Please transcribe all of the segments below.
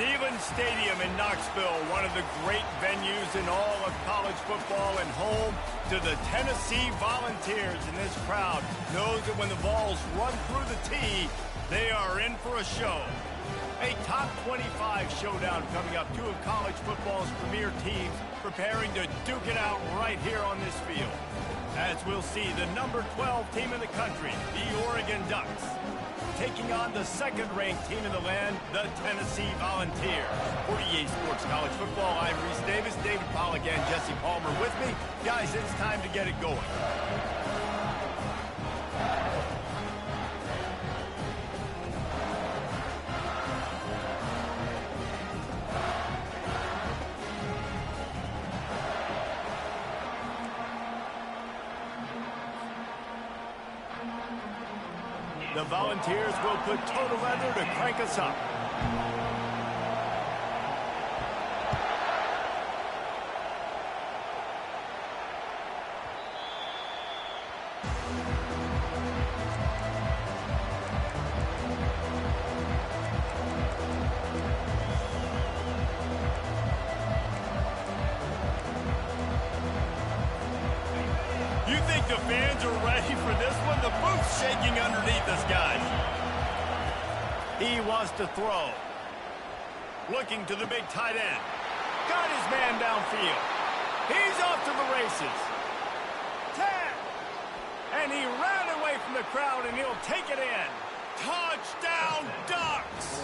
Neyland Stadium in Knoxville, one of the great venues in all of college football and home to the Tennessee Volunteers. And this crowd knows that when the balls run through the tee, they are in for a show. A top 25 showdown coming up. Two of college football's premier teams preparing to duke it out right here on this field. As we'll see, the number 12 team in the country, the Oregon Ducks, taking on the second-ranked team in the land, the Tennessee Volunteers. For EA Sports College Football, I'm Reese Davis, David Pollack, and Jesse Palmer with me. Guys, it's time to get it going. The Volunteers will put total leather to crank us up. You think the fans are ready for this one? The booth's shaking underneath us, guys. He wants to throw. Looking to the big tight end. Got his man downfield. He's off to the races. 10. And he ran away from the crowd, and he'll take it in. Touchdown, Ducks!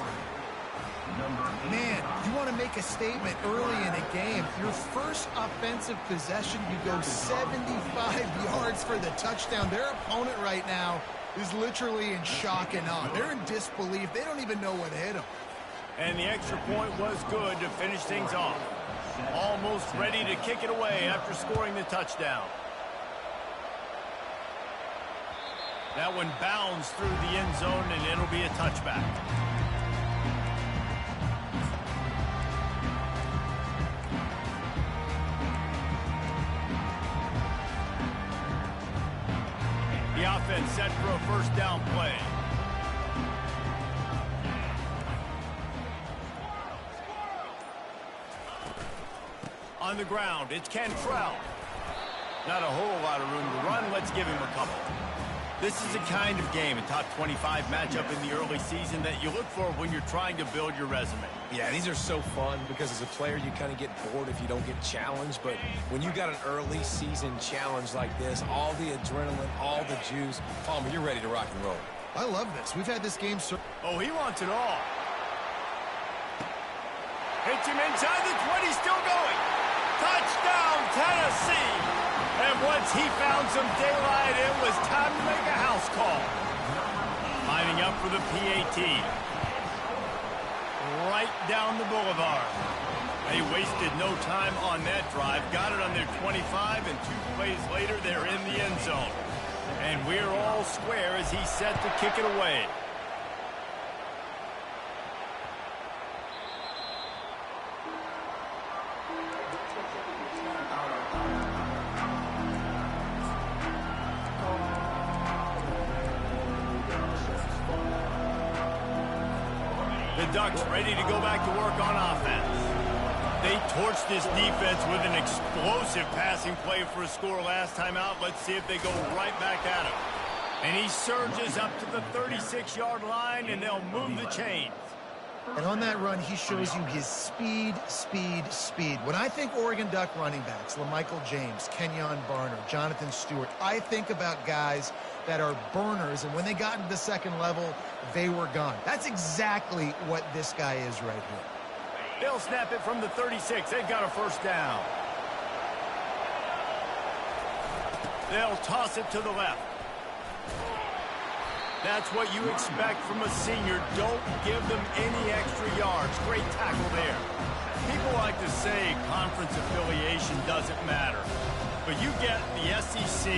Man, you want to make a statement early in a game. Your first offensive possession, you go 75 yards for the touchdown. Their opponent right now is literally in shock and awe. They're in disbelief. They don't even know what hit them. And the extra point was good to finish things off. Almost ready to kick it away after scoring the touchdown. That one bounds through the end zone, and it'll be a touchback. The offense set for a first down play. On the ground, it's Cantrell. Not a whole lot of room to run. Let's give him a couple. This is a kind of game, a top 25 matchup in the early season that you look for when you're trying to build your resume. Yeah, these are so fun because as a player, you kind of get bored if you don't get challenged. But when you got an early season challenge like this, all the adrenaline, all the juice, Palmer, you're ready to rock and roll. I love this. We've had this game. Oh, he wants it all. Hits him inside the 20, still going. Touchdown, Tennessee! And once he found some daylight, it was time to make a house call. Lining up for the PAT. Right down the boulevard. They wasted no time on that drive. Got it on their 25, and 2 plays later, they're in the end zone. And we're all square as he's set to kick it away. The Ducks ready to go back to work on offense. They torched this defense with an explosive passing play for a score last time out. Let's see if they go right back at him. And he surges up to the 36-yard line, and they'll move the chains. And on that run, he shows you his speed, speed, speed. When I think Oregon Duck running backs, LaMichael James, Kenyon Barner, Jonathan Stewart, I think about guys that are burners, and when they got into the second level, they were gone. That's exactly what this guy is right here. They'll snap it from the 36. They've got a first down. They'll toss it to the left. That's what you expect from a senior. Don't give them any extra yards. Great tackle there. People like to say conference affiliation doesn't matter. But you get the SEC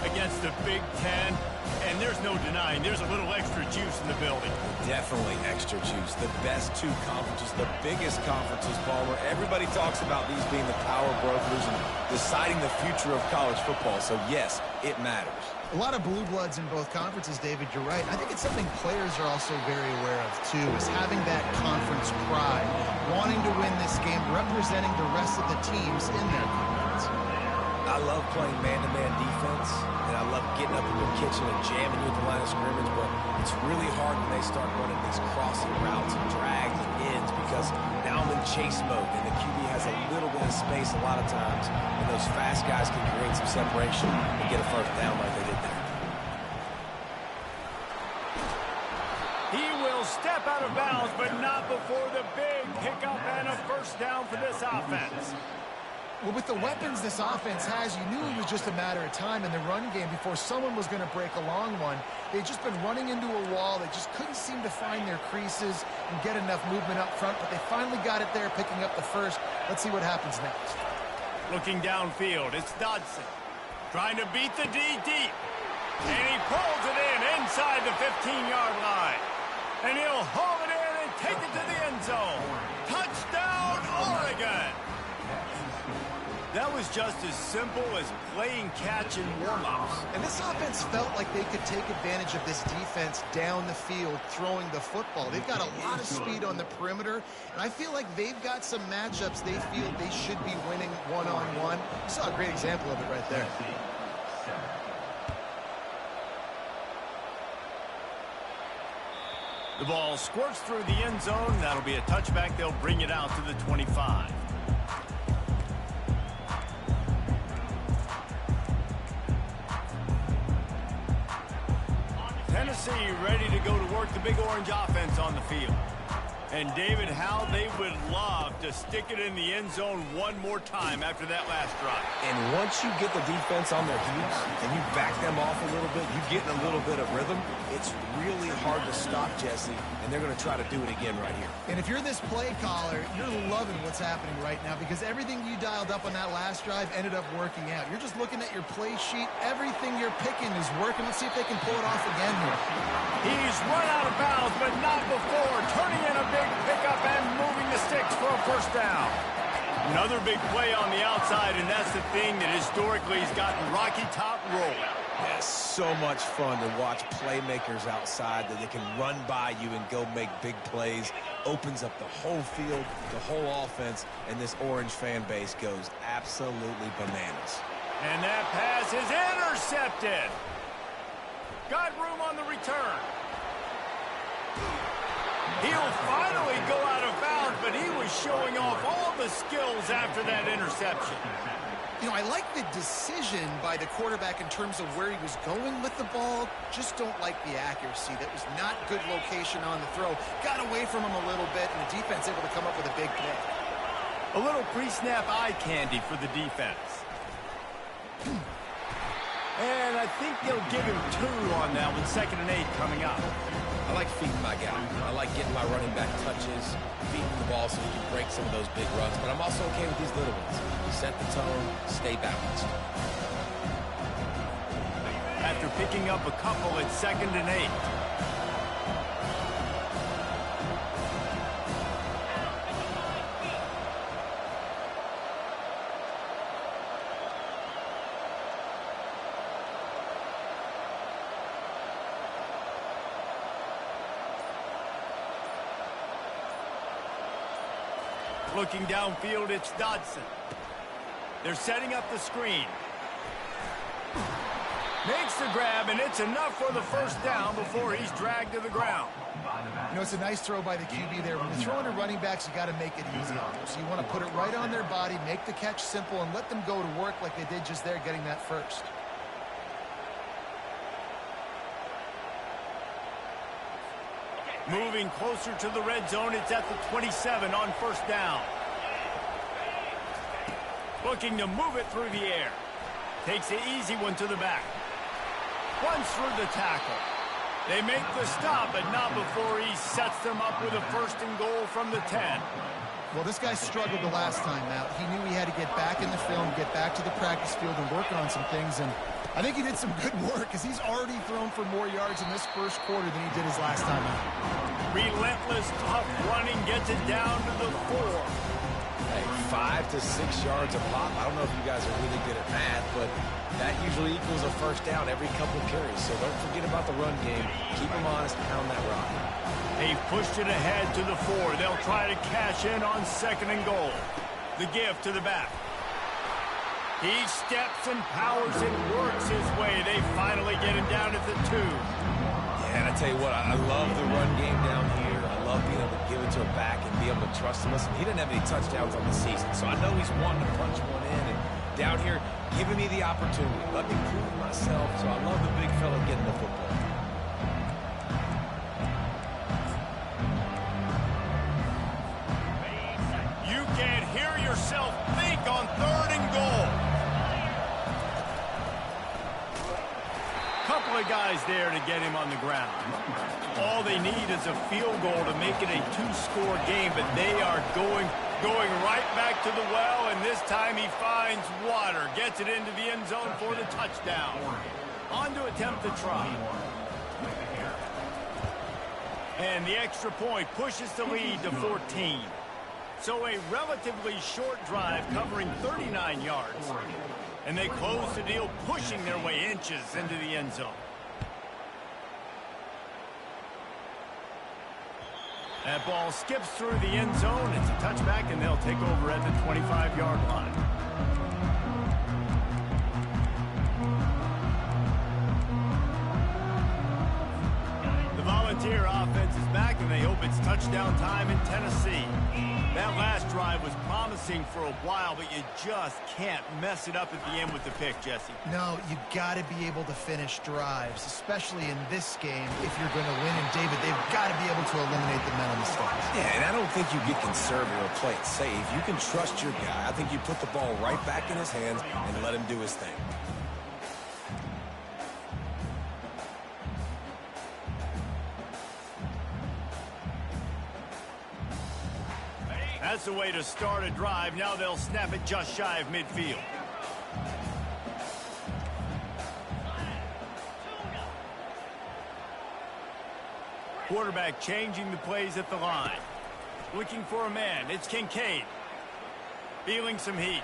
against the Big Ten, and there's no denying there's a little extra juice in the building. Definitely extra juice. The best two conferences, the biggest conferences, Palmer. Everybody talks about these being the power brokers and deciding the future of college football. So, yes, it matters. A lot of blue bloods in both conferences, David. You're right. I think it's something players are also very aware of, too, is having that conference pride, wanting to win this game, representing the rest of the teams in their conference. I love playing man-to-man defense, and I love getting up in your kitchen and jamming you at the line of scrimmage, but it's really hard when they start running these crossing routes and drags and ends because now I'm in chase mode, and the QB has a little bit of space a lot of times, and those fast guys can create some separation and get a first down like they did there. He will step out of bounds, but not before the big pickup and a first down for this offense. Well, with the weapons this offense has, you knew it was just a matter of time in the run game before someone was going to break a long one. They'd just been running into a wall. They just couldn't seem to find their creases and get enough movement up front, but they finally got it there, picking up the first. Let's see what happens next. Looking downfield, it's Dodson. Trying to beat the D deep. And he pulls it in inside the 15-yard line. And he'll haul it in and take it to the end zone. Touchdown, Oregon! That was just as simple as playing catch in warm-ups. And this offense felt like they could take advantage of this defense down the field, throwing the football. They've got a lot of speed on the perimeter, and I feel like they've got some matchups they feel they should be winning one-on-one. You saw a great example of it right there. The ball squirts through the end zone. That'll be a touchback. They'll bring it out to the 25. Tennessee ready to go to work the Big Orange offense on the field. And, David, how they would love to stick it in the end zone one more time after that last drive. And once you get the defense on their heels and you back them off a little bit, you get in a little bit of rhythm, it's really hard to stop, Jesse, and they're going to try to do it again right here. And if you're this play caller, you're loving what's happening right now because everything you dialed up on that last drive ended up working out. You're just looking at your play sheet. Everything you're picking is working. Let's see if they can pull it off again here. He's run out of bounds, but not before. Turning in a big pickup and moving the sticks for a first down. Another big play on the outside, and that's the thing that historically has gotten Rocky Top rolling. Yeah, so much fun to watch playmakers outside that they can run by you and go make big plays. Opens up the whole field, the whole offense, and this Orange fan base goes absolutely bananas. And that pass is intercepted. Got room on the return. He'll finally go out of bounds, but he was showing off all the skills after that interception. You know, I like the decision by the quarterback in terms of where he was going with the ball. Just don't like the accuracy. That was not good location on the throw. Got away from him a little bit, and the defense able to come up with a big pick. A little pre-snap eye candy for the defense. And I think they'll give him 2 on that with 2nd and 8 coming up. I like feeding my guy. I like getting my running back touches, feeding the ball so he can break some of those big runs. But I'm also okay with these little ones. Set the tone, stay balanced. After picking up a couple at 2nd and 8. Looking downfield, it's Dodson. They're setting up the screen. Makes the grab, and it's enough for the first down before he's dragged to the ground. You know, it's a nice throw by the QB there. When you're throwing to running backs, you got to make it easy on them. So you want to put it right on their body, make the catch simple, and let them go to work like they did just there, getting that first. Moving closer to the red zone, it's at the 27 on first down. Looking to move it through the air. Takes the easy one to the back. Runs through the tackle. They make the stop, but not before he sets them up with a 1st and goal from the 10. Well, this guy struggled the last time out. He knew he had to get back in the film, get back to the practice field, and work on some things. And I think he did some good work because he's already thrown for more yards in this first quarter than he did his last time out. Relentless, tough running gets it down to the 4. Hey, 5 to 6 yards a pop. I don't know if you guys are really good at math, but that usually equals a 1st down every couple carries. So don't forget about the run game. Keep them honest, pound that rock. They've pushed it ahead to the 4. They'll try to cash in on 2nd and goal. The give to the back. He steps and powers and works his way. They finally get him down at the 2. Yeah, and I tell you what, I love the run game down here. I love being able to give it to a back and be able to trust him. Listen, he didn't have any touchdowns on the season, so I know he's wanting to punch one in. And down here, giving me the opportunity. Let me prove myself, so I love the big fella getting the football. You can't hear yourself think on 3rd and goal. Couple of guys there to get him on the ground. All they need is a field goal to make it a 2-score game, but they are going right back to the well, and this time he finds water, gets it into the end zone for the touchdown. On to attempt the try. And the extra point pushes the lead to 14. So a relatively short drive covering 39 yards. And they close the deal, pushing their way inches into the end zone. That ball skips through the end zone. It's a touchback, and they'll take over at the 25-yard line. The Volunteer offense is back, and they hope it's touchdown time in Tennessee. That last drive was promising for a while, but you just can't mess it up at the end with the pick, Jesse. No, you got to be able to finish drives, especially in this game if you're going to win. And, David, they've got to be able to eliminate the mental mistakes. Yeah, and I don't think you get conservative or play it safe. You can trust your guy. I think you put the ball right back in his hands and let him do his thing. That's the way to start a drive. Now they'll snap it just shy of midfield. Quarterback changing the plays at the line. Looking for a man. It's Kincaid. Feeling some heat.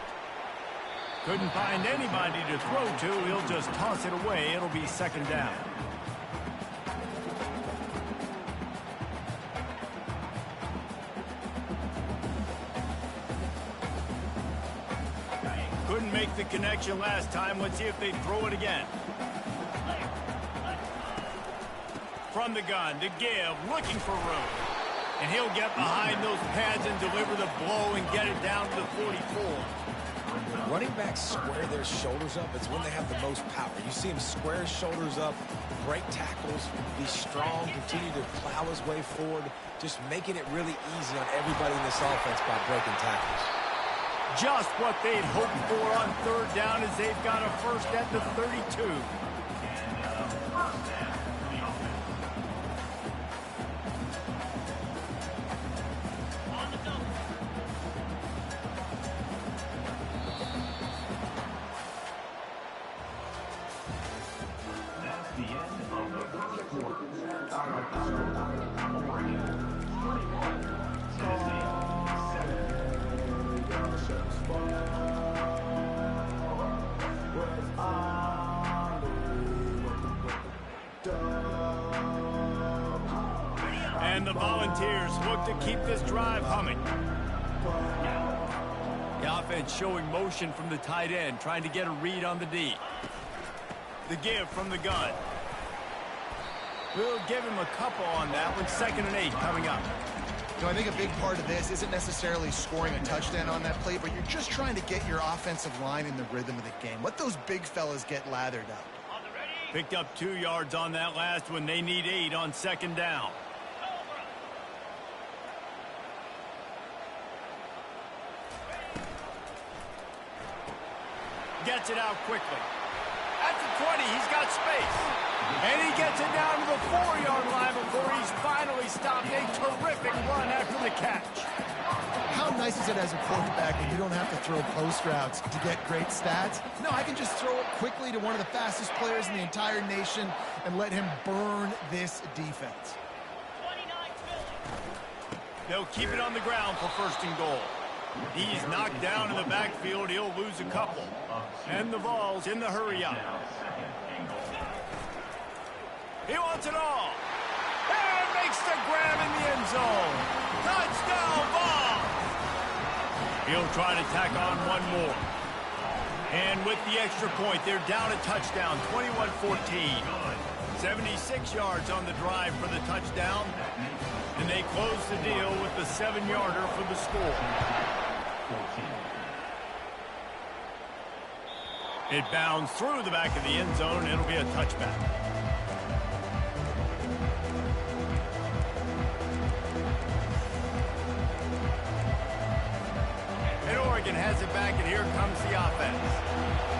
Couldn't find anybody to throw to. He'll just toss it away. It'll be 2nd down. Couldn't make the connection last time. Let's see if they throw it again. From the gun to give, looking for room. And he'll get behind those pads and deliver the blow and get it down to the 44. Running backs square their shoulders up. It's when they have the most power. You see him square his shoulders up, break tackles, be strong, continue to plow his way forward, just making it really easy on everybody in this offense by breaking tackles. Just what they'd hoped for on 3rd down as they've got a 1st at the 32. And the Volunteers look to keep this drive humming. The offense showing motion from the tight end, trying to get a read on the D. The give from the gun. We'll give him a couple on that with 2nd and 8 coming up. You know, I think a big part of this isn't necessarily scoring a touchdown on that play, but you're just trying to get your offensive line in the rhythm of the game. Let those big fellas get lathered up. Picked up 2 yards on that last one. They need 8 on 2nd down. Gets it out quickly. At the 20, he's got space. And he gets it down to the 4-yard line before he's finally stopped. A terrific run after the catch. How nice is it as a quarterback when you don't have to throw post routes to get great stats? No, I can just throw it quickly to one of the fastest players in the entire nation and let him burn this defense. They'll keep it on the ground for 1st and goal. He's knocked down in the backfield. He'll lose a couple. And the Vols in the hurry up. He wants it all. And makes the grab in the end zone. Touchdown, Vols! He'll try to tack on one more. And with the extra point, they're down a touchdown, 21-14. 76 yards on the drive for the touchdown. And they close the deal with the 7-yarder for the score. It bounds through the back of the end zone. It'll be a touchback. And Oregon has it back, and here comes the offense.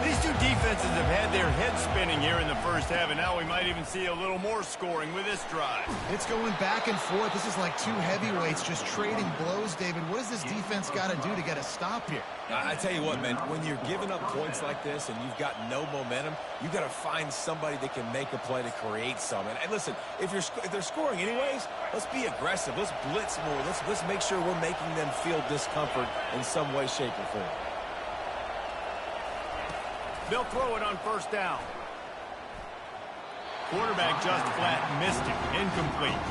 These two defenses have had their heads spinning here in the first half, and now we might even see a little more scoring with this drive. It's going back and forth. This is like two heavyweights just trading blows, David. What does this defense got to do to get a stop here? I tell you what, man, when you're giving up points like this and you've got no momentum, you've got to find somebody that can make a play to create some. And listen, if they're scoring anyways, let's be aggressive. Let's blitz more. Let's make sure we're making them feel discomfort in some way, shape, or form. They'll throw it on 1st down. Quarterback just flat missed it. Incomplete.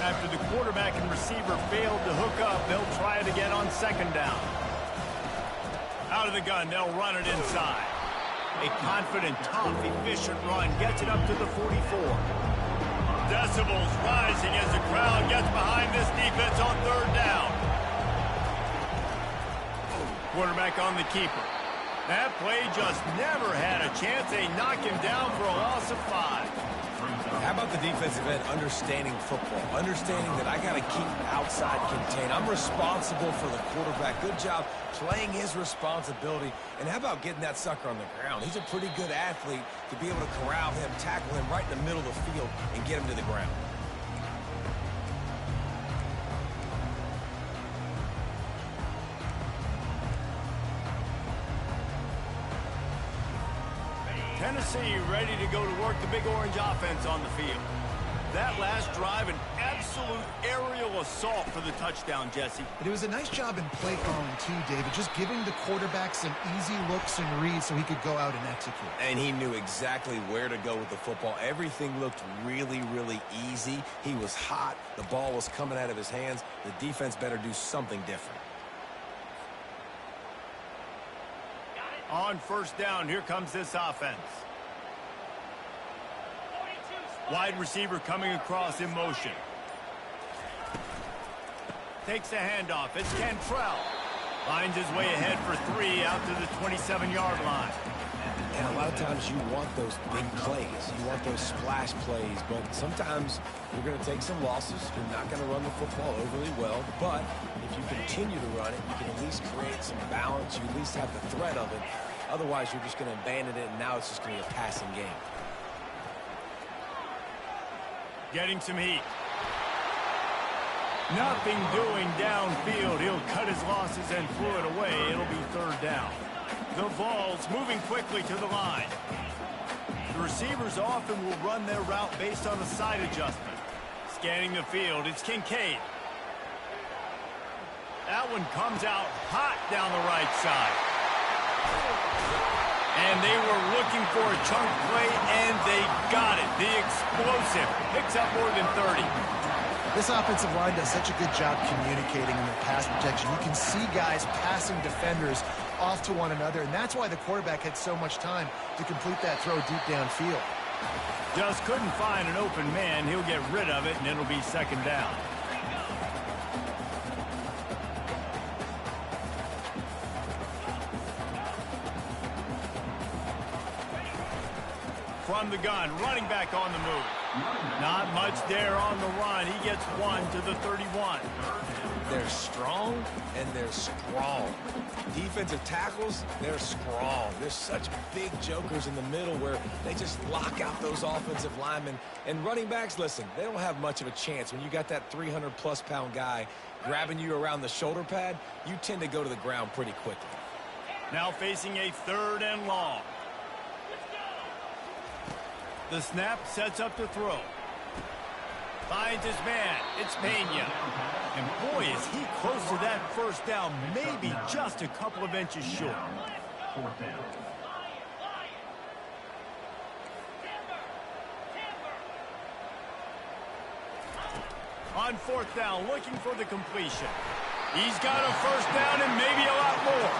After the quarterback and receiver failed to hook up, they'll try it again on 2nd down. Out of the gun, they'll run it inside. A confident, tough, efficient run gets it up to the 44. Decibels rising as the crowd gets behind this defense on 3rd down. Quarterback on the keeper. That play just never had a chance. They knock him down for a loss of 5. How about the defensive end understanding football, understanding that I got to keep outside contained. I'm responsible for the quarterback. Good job playing his responsibility. And how about getting that sucker on the ground? He's a pretty good athlete to be able to corral him, tackle him right in the middle of the field, and get him to the ground. Tennessee ready to go to work the Big Orange offense on the field. That last drive, an absolute aerial assault for the touchdown, Jesse. But it was a nice job in play calling, too, David, just giving the quarterback some easy looks and reads so he could go out and execute. And he knew exactly where to go with the football. Everything looked really, really easy. He was hot. The ball was coming out of his hands. The defense better do something different. On 1st down, here comes this offense. Wide receiver coming across in motion. Takes a handoff. It's Cantrell. Finds his way ahead for 3 out to the 27-yard line. And a lot of times you want those big plays. You want those splash plays. But sometimes you're going to take some losses. You're not going to run the football overly well. But if you continue to run it, you can at least create some balance. You at least have the threat of it. Otherwise, you're just going to abandon it, and now it's just going to be a passing game. Getting some heat. Nothing doing downfield. He'll cut his losses and throw it away. It'll be 3rd down. The Vols moving quickly to the line. The receivers often will run their route based on a side adjustment. Scanning the field, it's Kincaid. That one comes out hot down the right side. And they were looking for a chunk play, and they got it. The explosive picks up more than 30. This offensive line does such a good job communicating in their pass protection. You can see guys passing defenders off to one another, and that's why the quarterback had so much time to complete that throw deep downfield. Just couldn't find an open man. He'll get rid of it, and it'll be 2nd down. From the gun, running back on the move. Not much there on the run. He gets 1 to the 31. They're strong, and they're strong. Defensive tackles, they're strong. There's such big jokers in the middle where they just lock out those offensive linemen. And running backs, listen, they don't have much of a chance. When you got that 300-plus pound guy grabbing you around the shoulder pad, you tend to go to the ground pretty quickly. Now facing a 3rd and long. The snap sets up to throw. Finds his man. It's Pena. And boy, is he close to that first down, maybe just a couple of inches short. On 4th down, looking for the completion. He's got a first down and maybe a lot more.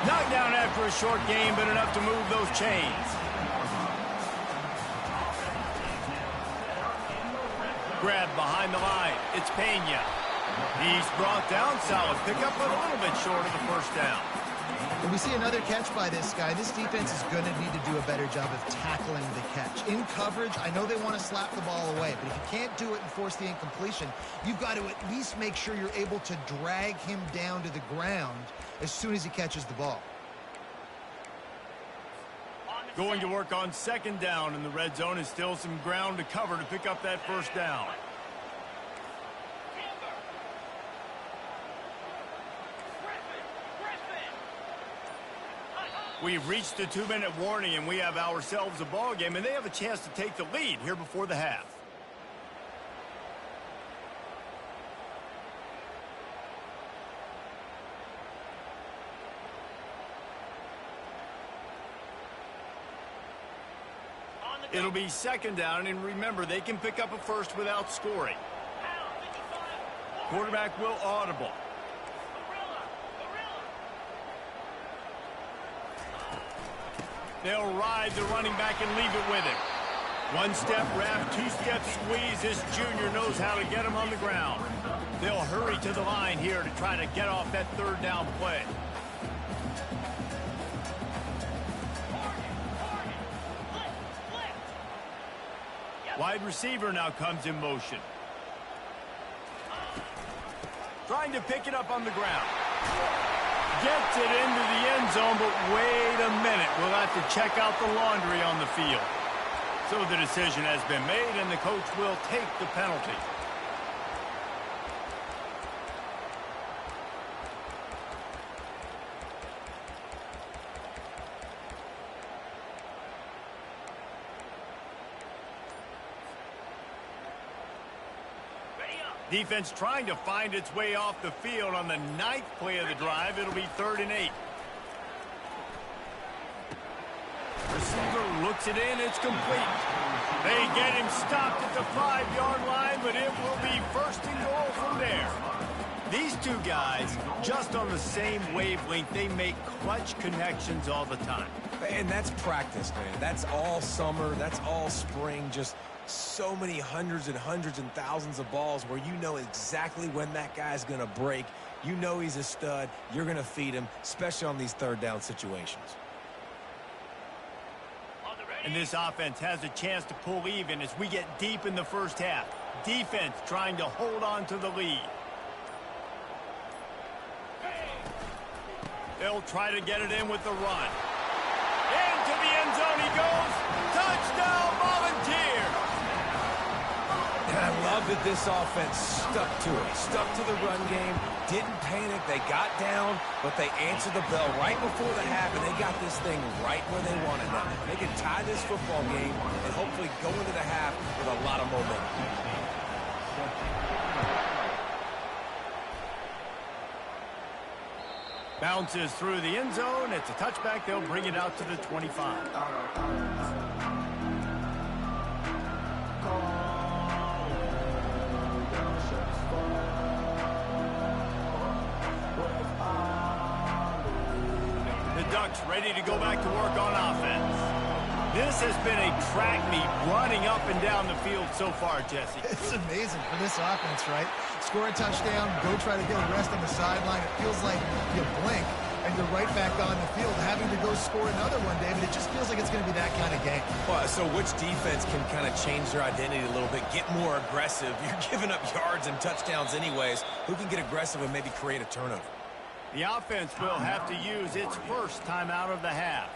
Knocked down after a short game, but enough to move those chains. Grab behind the line. It's Pena. He's brought down. Solid pickup, but a little bit short of the first down. And we see another catch by this guy. This defense is going to need to do a better job of tackling the catch. In coverage, I know they want to slap the ball away, but if you can't do it and force the incompletion, you've got to at least make sure you're able to drag him down to the ground as soon as he catches the ball. Going to work on 2nd down, and the red zone is still some ground to cover to pick up that first down. We've reached the 2-minute warning, and we have ourselves a ball game, and they have a chance to take the lead here before the half. It'll be 2nd down, and remember, they can pick up a first without scoring. Quarterback will audible. They'll ride the running back and leave it with him. 1-step wrap, 2-step squeeze. This junior knows how to get him on the ground. They'll hurry to the line here to try to get off that 3rd down play. Wide receiver now comes in motion. Trying to pick it up on the ground. Gets it into the end zone, but wait a minute. We'll have to check out the laundry on the field. So the decision has been made, and the coach will take the penalty. Defense trying to find its way off the field on the 9th play of the drive. It'll be 3rd and 8. Receiver looks it in. It's complete. They get him stopped at the 5-yard line, but it will be 1st and goal from there. These two guys, just on the same wavelength, they make clutch connections all the time. And that's practice, man. That's all summer. That's all spring. Just so many hundreds and thousands of balls where you know exactly when that guy's going to break. You know he's a stud. You're going to feed him, especially on these 3rd down situations. And this offense has a chance to pull even as we get deep in the first half. Defense trying to hold on to the lead. They'll try to get it in with the run. Into the end zone he goes. Touchdown, Volunteers! And I love that this offense stuck to it. Stuck to the run game. Didn't panic. They got down, but they answered the bell right before the half, and they got this thing right where they wanted it. They can tie this football game and hopefully go into the half with a lot of momentum. Bounces through the end zone. It's a touchback. They'll bring it out to the 25. The Ducks ready to go back to work on offense. This has been a track meet running up and down the field so far, Jesse. It's amazing for this offense, right? Score a touchdown, go try to get a rest on the sideline. It feels like you blink, and you're right back on the field having to go score another one, David. It just feels like it's going to be that kind of game. Well, so which defense can kind of change their identity a little bit, get more aggressive? You're giving up yards and touchdowns anyways. Who can get aggressive and maybe create a turnover? The offense will have to use its first timeout of the half.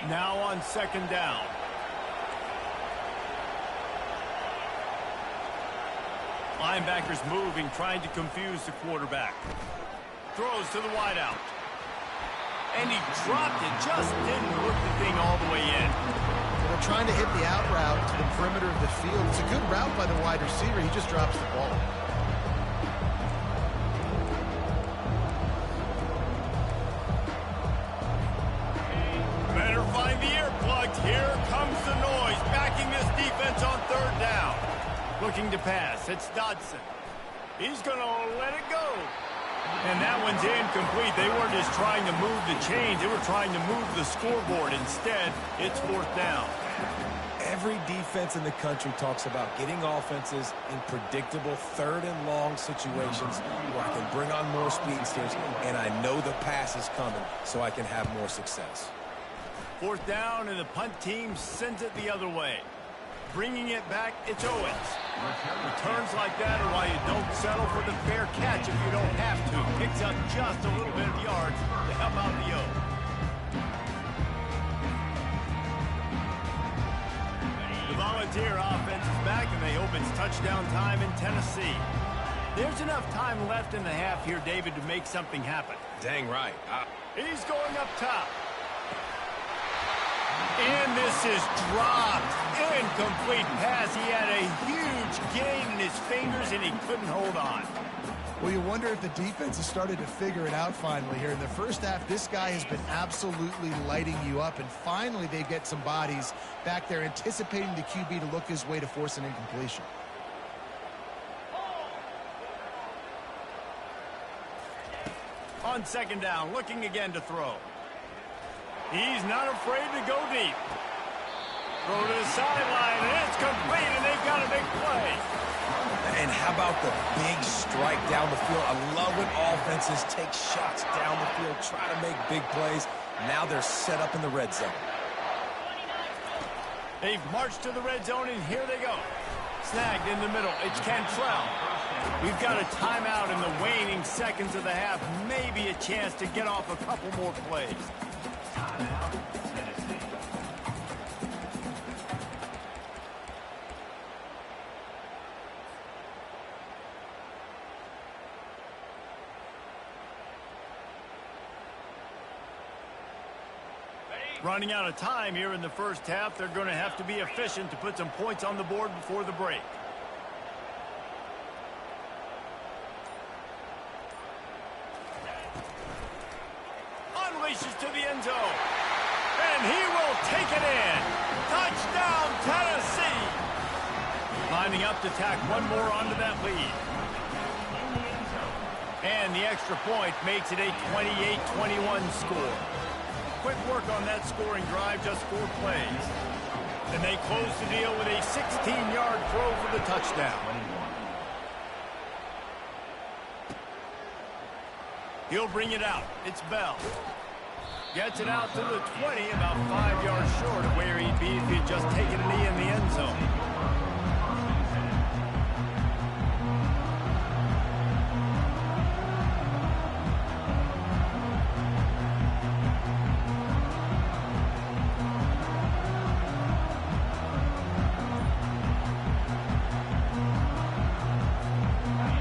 Now on second down. Linebackers moving, trying to confuse the quarterback. Throws to the wideout. And he dropped it, just didn't work the thing all the way in. They're trying to hit the out route to the perimeter of the field. It's a good route by the wide receiver. He just drops the ball. Better find the earplugs. Here comes the noise, backing this defense on third down. Looking to pass. It's Dodson. He's going to let it go. And that one's incomplete. They weren't just trying to move the chains. They were trying to move the scoreboard. Instead, it's fourth down. Every defense in the country talks about getting offenses in predictable third and long situations where I can bring on more speedsters, and I know the pass is coming, so I can have more success. Fourth down, and the punt team sends it the other way. Bringing it back, it's Owens. Returns like that are why you don't settle for the fair catch if you don't have to. Picks up just a little bit of yards to help out the O. The Volunteer offense is back, and they hope it's touchdown time in Tennessee. There's enough time left in the half here, David, to make something happen. Dang right. He's going up top. And this is dropped. Incomplete pass. He had a huge gain in his fingers, and he couldn't hold on. Well, you wonder if the defense has started to figure it out finally here. In the first half, this guy has been absolutely lighting you up, and finally they get some bodies back there anticipating the QB to look his way to force an incompletion. On second down, looking again to throw. He's not afraid to go deep. Throw to the sideline, and it's complete, and they've got a big play. And how about the big strike down the field? I love when offenses take shots down the field, try to make big plays. Now they're set up in the red zone. They've marched to the red zone, and here they go. Snagged in the middle. It's Cantrell. We've got a timeout in the waning seconds of the half. Maybe a chance to get off a couple more plays. Running out of time here in the first half. They're going to have to be efficient to put some points on the board before the break. Unleashes to the end zone. And he will take it in. Touchdown, Tennessee. Lining up to tack one more onto that lead. And the extra point makes it a 28-21 score. Quick work on that scoring drive, just 4 plays. And they close the deal with a 16-yard throw for the touchdown. He'll bring it out. It's Bell. Gets it out to the 20, about 5 yards short of where he'd be if he'd just taken a knee in the end zone.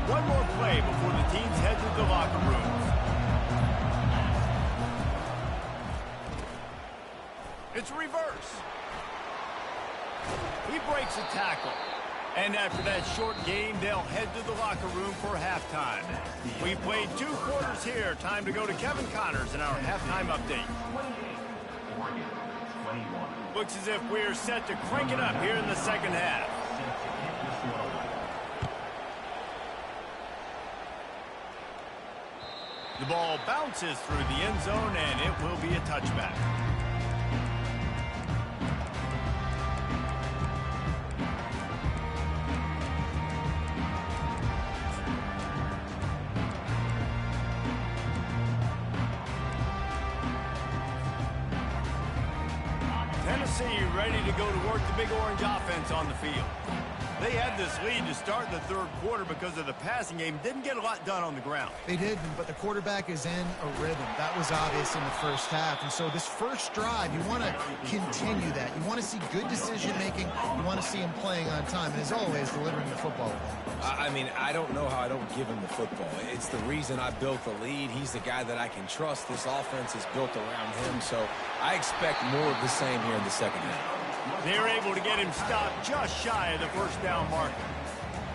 One more play before the teams head to the locker rooms. It's a reverse. He breaks a tackle. And after that short game, they'll head to the locker room for halftime. We played 2 quarters here. Time to go to Kevin Connors in our halftime update. Looks as if we're set to crank it up here in the second half. The ball bounces through the end zone, and it will be a touchback. Tennessee ready to go to work the Big Orange offense on the field. They had this lead to start the third quarter because of the passing game. Didn't get a lot done on the ground. They did, but the quarterback is in a rhythm. That was obvious in the first half. And so this first drive, you want to continue that. You want to see good decision-making. You want to see him playing on time. And as always, delivering the football. I mean, I don't know how I don't give him the football. It's the reason I built the lead. He's the guy that I can trust. This offense is built around him. So I expect more of the same here in the second half. They're able to get him stopped just shy of the first down marker.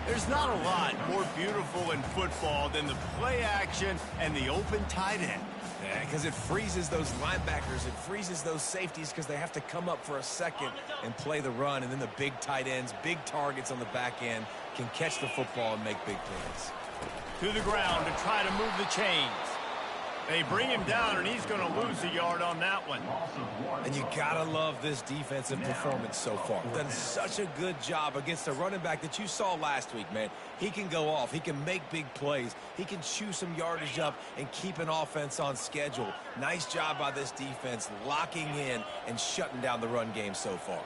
There's not a lot more beautiful in football than the play action and the open tight end. Yeah, because it freezes those linebackers. It freezes those safeties because they have to come up for a second and play the run. And then the big tight ends, big targets on the back end can catch the football and make big plays. To the ground to try to move the chains. They bring him down, and he's going to lose a yard on that one. And you got to love this defensive performance so far. Done such a good job against a running back that you saw last week, man. He can go off. He can make big plays. He can chew some yardage up and keep an offense on schedule. Nice job by this defense locking in and shutting down the run game so far.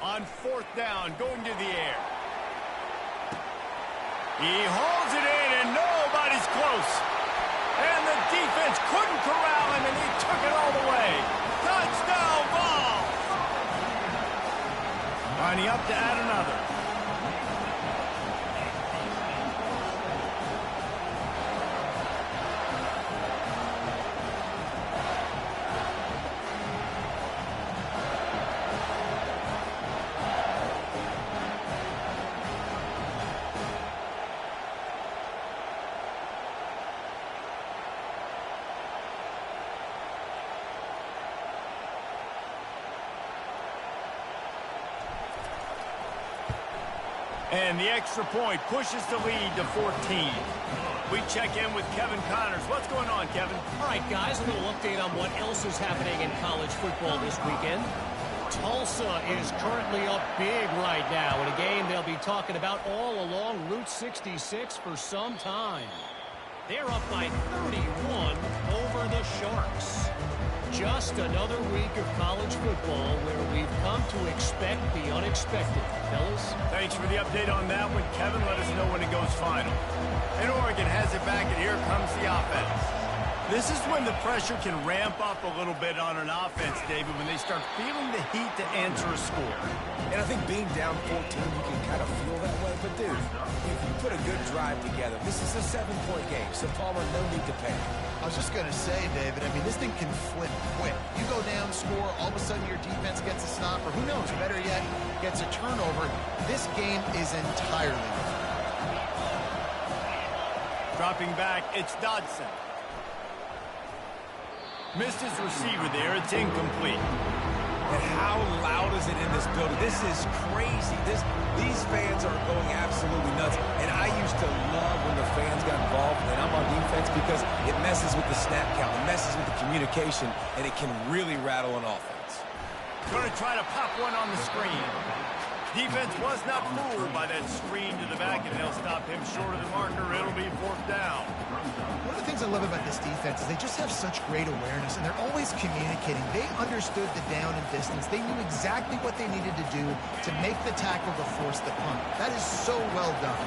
On fourth down, going to the air. He holds it in, and nobody's close. And the defense couldn't corral him, and he took it all the way. Touchdown ball! Lining up to add another. And the extra point pushes the lead to 14. We check in with Kevin Connors. What's going on, Kevin? All right, guys, a little update on what else is happening in college football this weekend. Tulsa is currently up big right now in a game they'll be talking about all along Route 66 for some time. They're up by 31 over the Sharks. Just another week of college football where we've come to expect the unexpected. Fellas? Thanks for the update on that one, Kevin. Let us know when it goes final. And Oregon has it back, and here comes the offense. This is when the pressure can ramp up a little bit on an offense, David, when they start feeling the heat to answer a score. And I think being down 14, you can kind of feel that way. But, dude, if you put a good drive together, this is a 7-point game, so Palmer, no need to panic. I was just going to say, David, I mean, this thing can flip quick. You go down, score, all of a sudden your defense gets a stop, or who knows, better yet, gets a turnover. This game is entirely. Dropping back, it's Dodson. Missed his receiver there. It's incomplete. And how loud is it in this building? This is crazy. These fans are going absolutely nuts. And I used to love when the fans got involved, and I'm on defense, because it messes with the snap count, it messes with the communication, and it can really rattle an offense. Going to try to pop one on the screen. Defense was not fooled by that screen to the back, and they'll stop him short of the marker. It'll be fourth down. One of the things I love about this defense is they just have such great awareness, and they're always communicating. They understood the down and distance. They knew exactly what they needed to do to make the tackle to force the punt. That is so well done.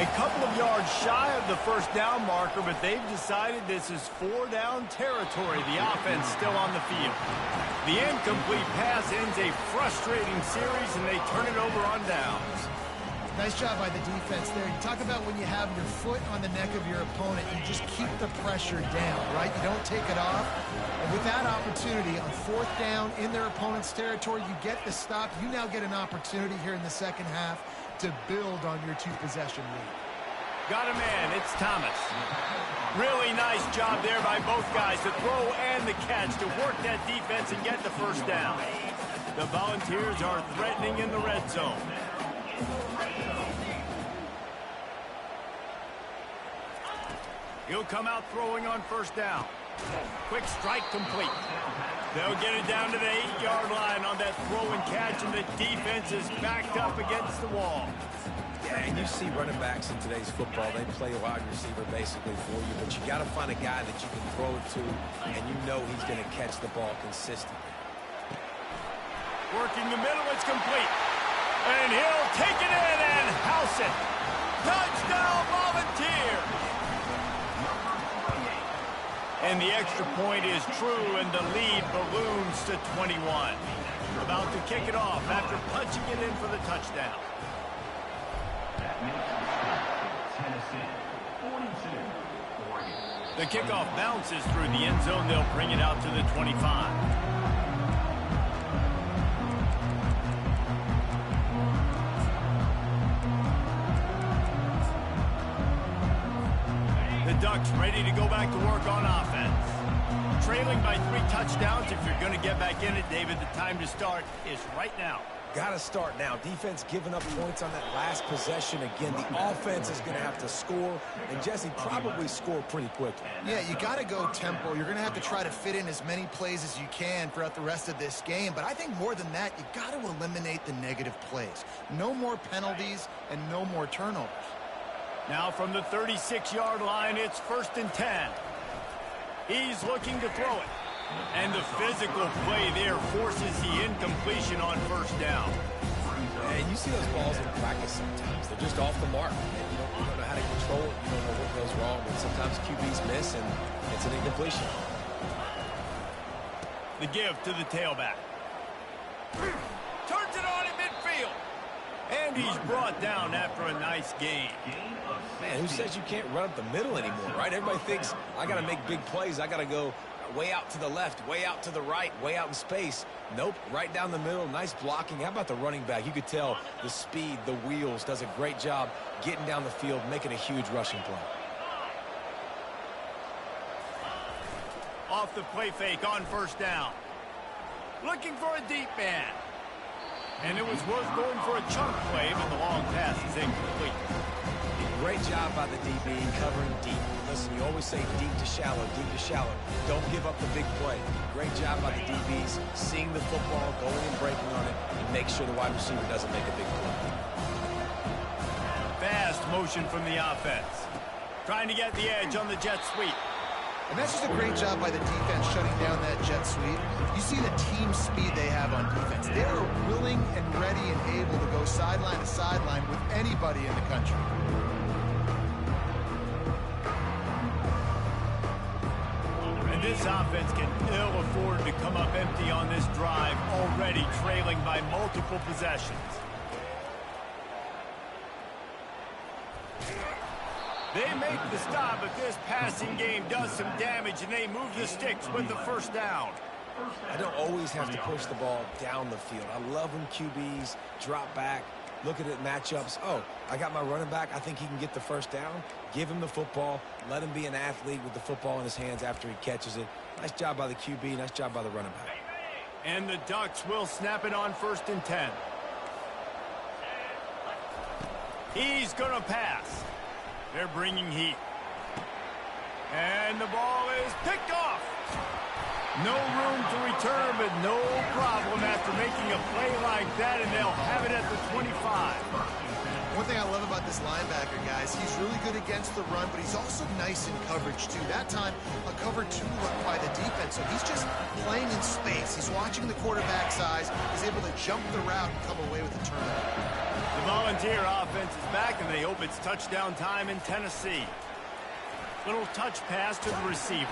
A couple of yards shy of the first down marker, but they've decided this is 4-down territory. The offense still on the field. The incomplete pass ends a frustrating series, and they turn it over on downs. Nice job by the defense there. You talk about when you have your foot on the neck of your opponent, you just keep the pressure down, right? You don't take it off. And with that opportunity on fourth down in their opponent's territory, you get the stop. You now get an opportunity here in the second half to build on your two-possession lead. Got a man. It's Thomas. Really nice job there by both guys, the throw and the catch, to work that defense and get the first down. The Volunteers are threatening in the red zone. He'll come out throwing on first down. Quick strike complete. They'll get it down to the 8-yard line on that throw and catch, and the defense is backed up against the wall. Yeah, and you see running backs in today's football, they play wide receiver basically for you, but you got to find a guy that you can throw it to, and you know he's going to catch the ball consistently. Working the middle, it's complete. And he'll take it in and house it. Touchdown, Volunteers! And the extra point is true, and the lead balloons to 21. About to kick it off after punching it in for the touchdown. The kickoff bounces through the end zone. They'll bring it out to the 25. The Ducks ready to go back to work on offense. Trailing by 3 touchdowns. If you're going to get back in it, David, the time to start is right now. Got to start now. Defense giving up points on that last possession. Again, the offense is going to have to score, and Jesse probably score pretty quickly. Yeah, you got to go tempo. You're going to have to try to fit in as many plays as you can throughout the rest of this game. But I think more than that, you got to eliminate the negative plays. No more penalties and no more turnovers. Now from the 36-yard line, it's 1st and 10. He's looking to throw it. And the physical play there forces the incompletion on first down. And you see those balls in practice sometimes. They're just off the mark. And you don't know how to control it. You don't know what goes wrong. But sometimes QBs miss, and it's an incompletion. The give to the tailback. Turns it on in midfield. And he's brought down after a nice gain. Man, who says you can't run up the middle anymore, right? Everybody thinks, I got to make big plays. I got to go way out to the left, way out to the right, way out in space. Nope, right down the middle. Nice blocking. How about the running back? You could tell the speed, the wheels, does a great job getting down the field, making a huge rushing play. Off the play fake on first down. Looking for a deep man. And it was worth going for a chunk play, but the long pass is incomplete. Great job by the DB covering deep. Listen, you always say deep to shallow, deep to shallow. Don't give up the big play. Great job by the DBs, seeing the football, going and breaking on it, and make sure the wide receiver doesn't make a big play. Fast motion from the offense. Trying to get the edge on the jet sweep. And that's just a great job by the defense shutting down that jet sweep. You see the team speed they have on defense. They are willing and ready and able to go sideline to sideline with anybody in the country. And this offense can ill afford to come up empty on this drive, already trailing by multiple possessions. They make the stop, but this passing game does some damage, and they move the sticks with the first down. I don't always have to push the ball down the field. I love when QBs drop back, look at it matchups. Oh, I got my running back. I think he can get the first down. Give him the football. Let him be an athlete with the football in his hands after he catches it. Nice job by the QB. Nice job by the running back. And the Ducks will snap it on 1st and 10. He's going to pass. They're bringing heat. And the ball is picked off. No room to return, but no problem after making a play like that, and they'll have it at the 25. One thing I love about this linebacker, guys, he's really good against the run, but he's also nice in coverage, too. That time, a cover 2 run by the defense, so he's just playing in space. He's watching the quarterback's eyes. He's able to jump the route and come away with a turnover. The Volunteer offense is back, and they hope it's touchdown time in Tennessee. Little touch pass to the receiver.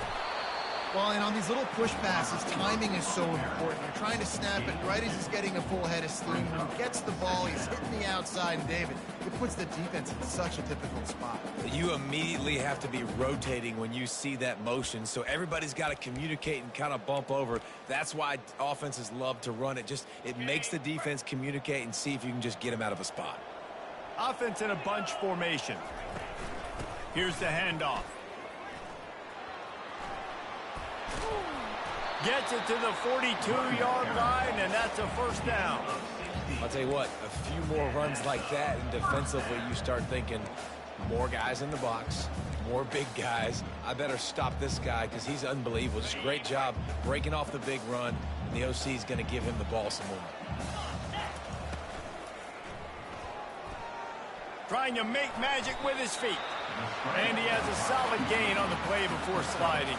Well, and on these little push passes, timing is so important. You're trying to snap it right as he's getting a full head of steam. When he gets the ball, he's hitting the outside, and David, it puts the defense in such a difficult spot. You immediately have to be rotating when you see that motion, so everybody's got to communicate and kind of bump over. That's why offenses love to run it. It makes the defense communicate and see if you can just get them out of a spot. Offense in a bunch formation. Here's the handoff. Gets it to the 42-yard line, and that's a first down. I'll tell you what, a few more runs like that, and defensively you start thinking, More guys in the box, more big guys. I better stop this guy because he's unbelievable. Just great job breaking off the big run, and the OC is going to give him the ball some more. Trying to make magic with his feet. And he has a solid gain on the play before sliding.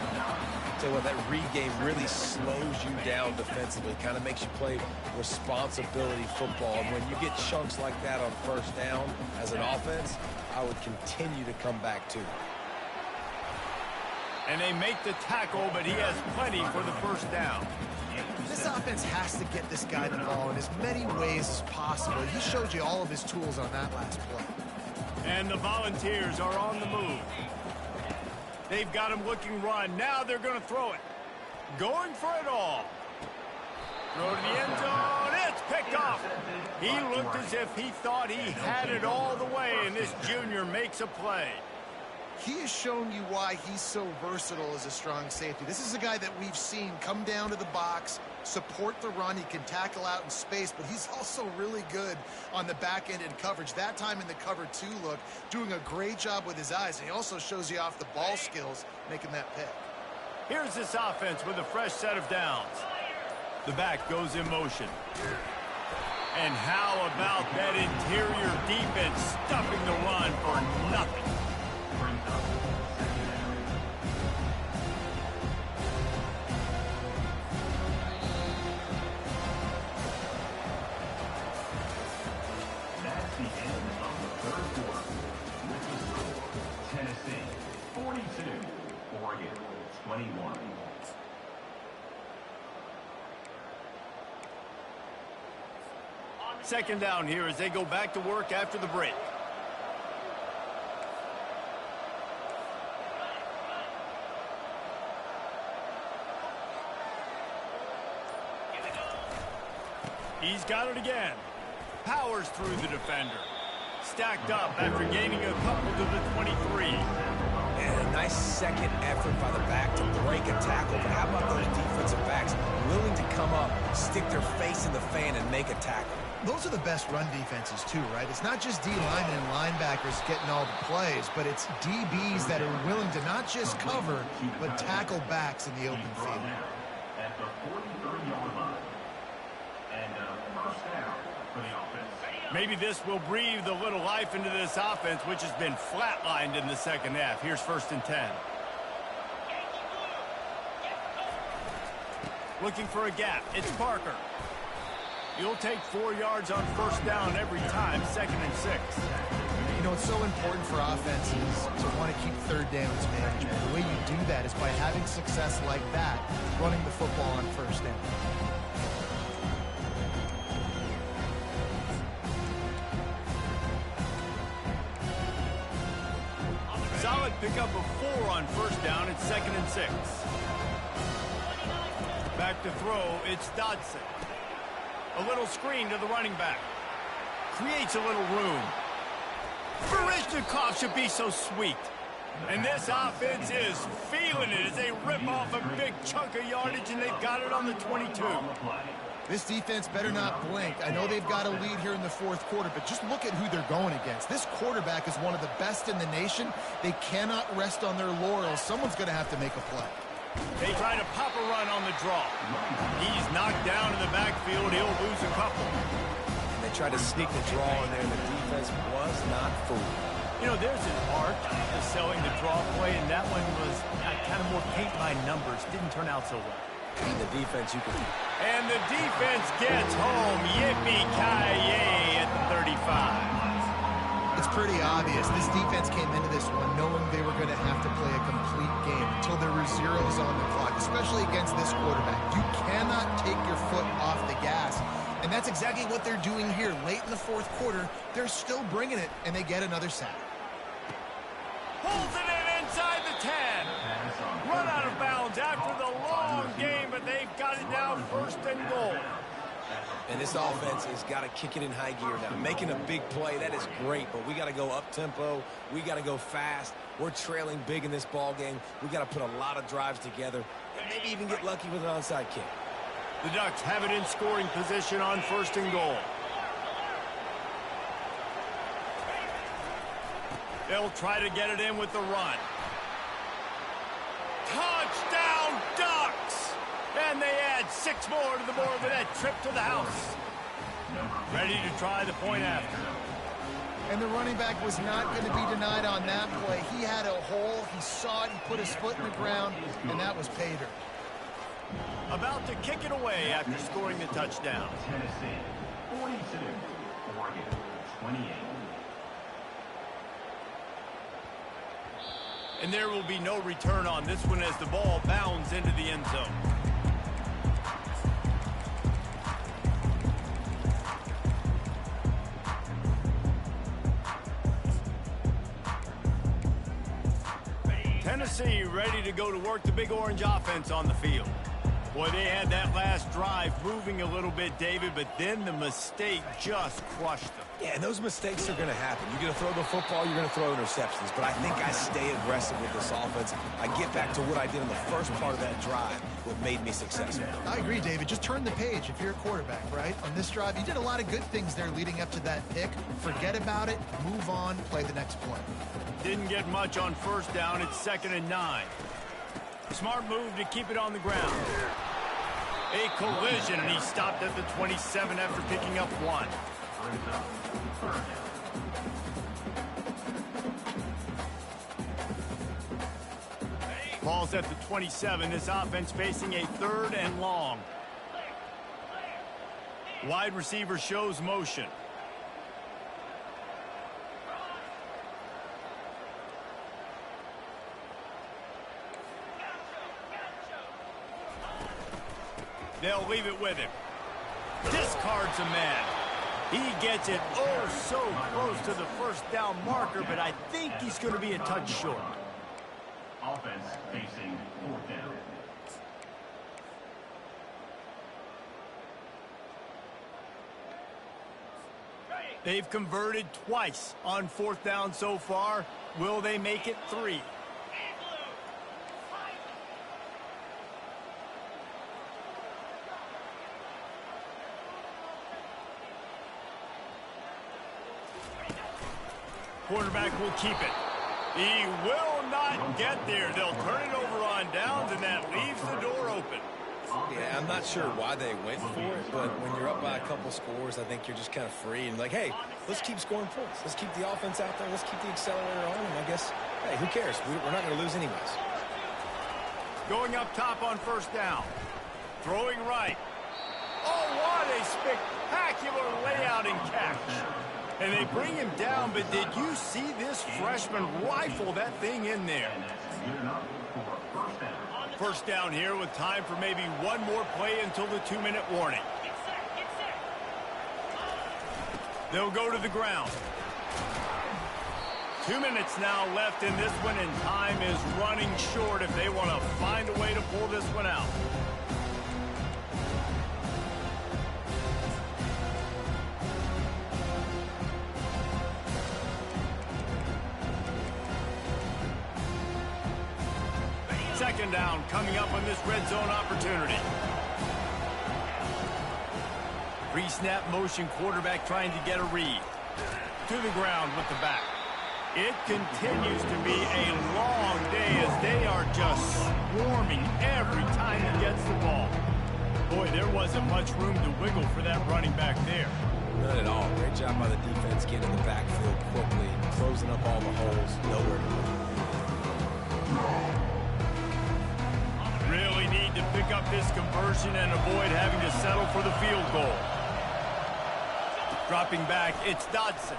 Tell you what, that read game really slows you down defensively, kind of makes you play responsibility football. And when you get chunks like that on first down as an offense, I would continue to come back to. And they make the tackle, but he has plenty for the first down. This offense has to get this guy the ball in as many ways as possible. He showed you all of his tools on that last play. And the Volunteers are on the move. They've got him looking run. Now they're going to throw it. Going for it all. Throw to the end zone. It's picked off. He looked as if he thought he had it all the way, and this junior makes a play. He has shown you why he's so versatile as a strong safety. This is a guy that we've seen come down to the box, support the run. He can tackle out in space, but he's also really good on the back end in coverage. That time in the cover two look, doing a great job with his eyes. And he also shows you off the ball skills, making that pick. Here's this offense with a fresh set of downs. The back goes in motion. And how about that interior defense stuffing the run for nothing? That's the end of the third quarter. With the score, Tennessee 42, Oregon 21. Second down here as they go back to work after the break. He's got it again. Powers through the defender. Stacked up after gaining a couple to the 23. And a nice second effort by the back to break a tackle. But how about those defensive backs willing to come up, stick their face in the fan, and make a tackle? Those are the best run defenses too, right? It's not just D linemen and linebackers getting all the plays, but it's DBs that are willing to not just cover, but tackle backs in the open field. At the 43-yard line. And first down for the offense. Maybe this will breathe a little life into this offense, which has been flatlined in the second half. Here's 1st and 10. Looking for a gap. It's Parker. You'll take 4 yards on first down every time, 2nd and 6. You know, it's so important for offenses to want to keep third downs management. The way you do that is by having success like that, running the football on first down. Solid pickup of 4 on first down. It's 2nd and 6. Back to throw. It's Dodson. A little screen to the running back. Creates a little room. Barishnikov should be so sweet. And this offense is feeling it as they rip off a big chunk of yardage, and they've got it on the 22. This defense better not blink. I know they've got a lead here in the fourth quarter, but just look at who they're going against. This quarterback is one of the best in the nation. They cannot rest on their laurels. Someone's going to have to make a play. They try to pop a run on the draw. He's knocked down in the backfield. He'll lose a couple. And they tried to sneak the draw in there, and the defense was not fooled. You know, there's an art to selling the draw play, and that one was kind of more paint by numbers. Didn't turn out so well. And the defense, you can... And the defense gets home. Yippee-ki-yay at the 35. It's pretty obvious. This defense came into this one knowing they were going to have to play a complete game until there were zeros on the clock, especially against this quarterback. You cannot take your foot off the gas. And that's exactly what they're doing here. Late in the fourth quarter, they're still bringing it, and they get another sack. Pulls it in inside the 10. Run out of bounds after the long game, but they've got it down 1st and goal. And this offense has got to kick it in high gear now. Making a big play, that is great, but we got to go up-tempo. We got to go fast. We're trailing big in this ball game. We got to put a lot of drives together and maybe even get lucky with an onside kick. The Ducks have it in scoring position on 1st and goal. They'll try to get it in with the run. Touchdown Ducks! And they add 6 more to the board with that trip to the house. Ready to try the point after. And the running back was not going to be denied on that play. He had a hole, he saw it, he put his foot in the ground, and that was pay dirt. About to kick it away after scoring the touchdown. Tennessee 42, Oregon 28. And there will be no return on this one as the ball bounds into the end zone. Tennessee ready to go to work the Big Orange offense on the field. Boy, they had that last drive moving a little bit, David, but then the mistake just crushed them. Yeah, and those mistakes are going to happen. You're going to throw the football, you're going to throw interceptions. But I think I stay aggressive with this offense. I get back to what I did in the first part of that drive, what made me successful. I agree, David. Just turn the page if you're a quarterback, right? On this drive, you did a lot of good things there leading up to that pick. Forget about it, move on, play the next play. Didn't get much on first down. It's 2nd and 9. Smart move to keep it on the ground. A collision, and he stopped at the 27 after picking up 1. Ball's at the 27. This offense facing a 3rd and long. Wide receiver shows motion. They'll leave it with him. Discards a man. He gets it oh so close to the first down marker, but I think he's going to be a touch short. Offense facing 4th down. They've converted twice on 4th down so far. Will they make it 3? Quarterback will keep it. He will not get there. They'll turn it over on downs, and that leaves the door open. Yeah, I'm not sure why they went for it, but when you're up by a couple scores, I think you're just kind of free and like, hey, let's keep scoring points. Let's keep the offense out there. Let's keep the accelerator on, and I guess, hey, who cares? We're not going to lose anyways. Going up top on 1st down. Throwing right. Oh, what a spectacular layout and catch. And they bring him down, but did you see this freshman rifle that thing in there? First down here with time for maybe one more play until the 2-minute warning. They'll go to the ground. 2 minutes now left in this one, and time is running short if they want to find a way to pull this one out. Second down coming up on this red zone opportunity. Pre-snap motion quarterback trying to get a read. To the ground with the back. It continues to be a long day as they are just swarming every time he gets the ball. Boy, there wasn't much room to wiggle for that running back there. None at all. Great job by the defense getting in the backfield quickly, closing up all the holes, nowhere to look. Really need to pick up this conversion and avoid having to settle for the field goal. Dropping back, it's Dodson.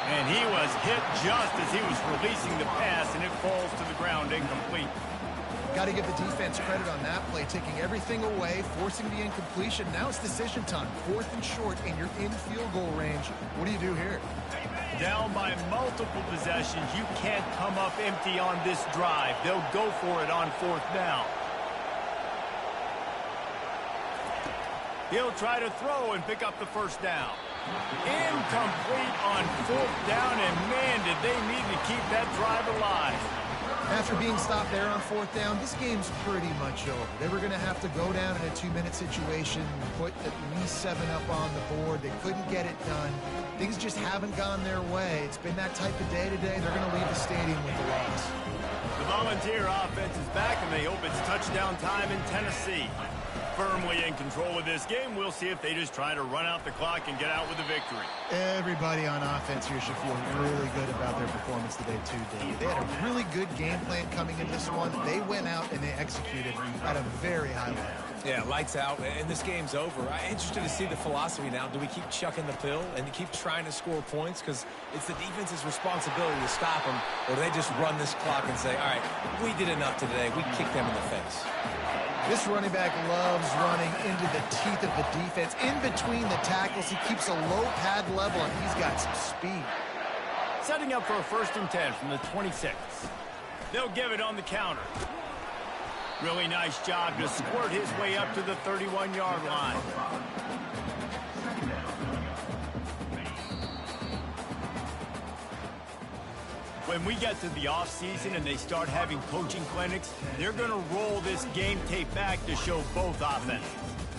And he was hit just as he was releasing the pass, and it falls to the ground incomplete. Got to give the defense credit on that play, taking everything away, forcing the incompletion. Now it's decision time. 4th and short, and you're in field goal range. What do you do here? Down by multiple possessions, you can't come up empty on this drive. They'll go for it on 4th down. He'll try to throw and pick up the first down. Incomplete on 4th down, and man, did they need to keep that drive alive. After being stopped there on 4th down, this game's pretty much over. They were going to have to go down in a 2-minute situation, put at least 7 up on the board. They couldn't get it done. Things just haven't gone their way. It's been that type of day today. They're going to leave the stadium with the loss. The Volunteer offense is back, and they hope it's touchdown time in Tennessee. Firmly in control of this game. We'll see if they just try to run out the clock and get out with a victory. Everybody on offense here should feel really good about their performance today, too, Dave. They had a really good game plan coming into this one. They went out and they executed at a very high level. Yeah, lights out, and this game's over. I'm interested to see the philosophy now. Do we keep chucking the pill and keep trying to score points? Because it's the defense's responsibility to stop them, or do they just run this clock and say, all right, we did enough today. We kicked them in the face. This running back loves running into the teeth of the defense. In between the tackles, he keeps a low pad level, and he's got some speed. Setting up for a 1st and 10 from the 26. They'll give it on the counter. Really nice job to squirt his way up to the 31-yard line. When we get to the offseason and they start having coaching clinics, they're going to roll this game tape back to show both offenses.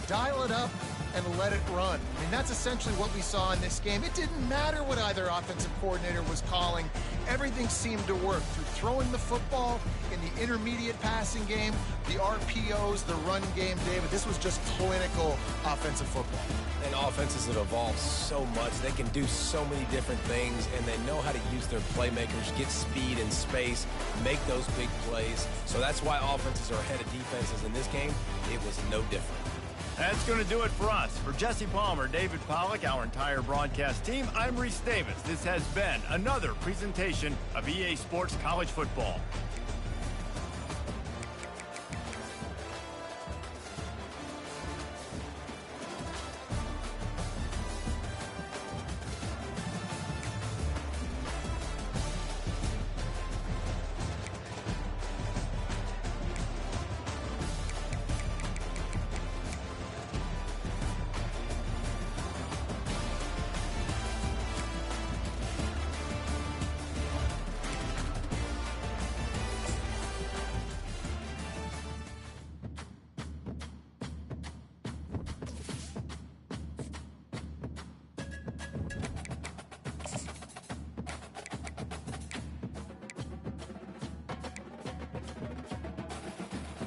Dial it up and let it run. I mean, that's essentially what we saw in this game. It didn't matter what either offensive coordinator was calling. Everything seemed to work through throwing the football in the intermediate passing game, the RPOs, the run game, David. This was just clinical offensive football. And offenses have evolved so much. They can do so many different things, and they know how to use their playmakers, get speed and space, make those big plays. So that's why offenses are ahead of defenses in this game. It was no different. That's going to do it for us. For Jesse Palmer, David Pollack, our entire broadcast team, I'm Reese Davis. This has been another presentation of EA Sports College Football.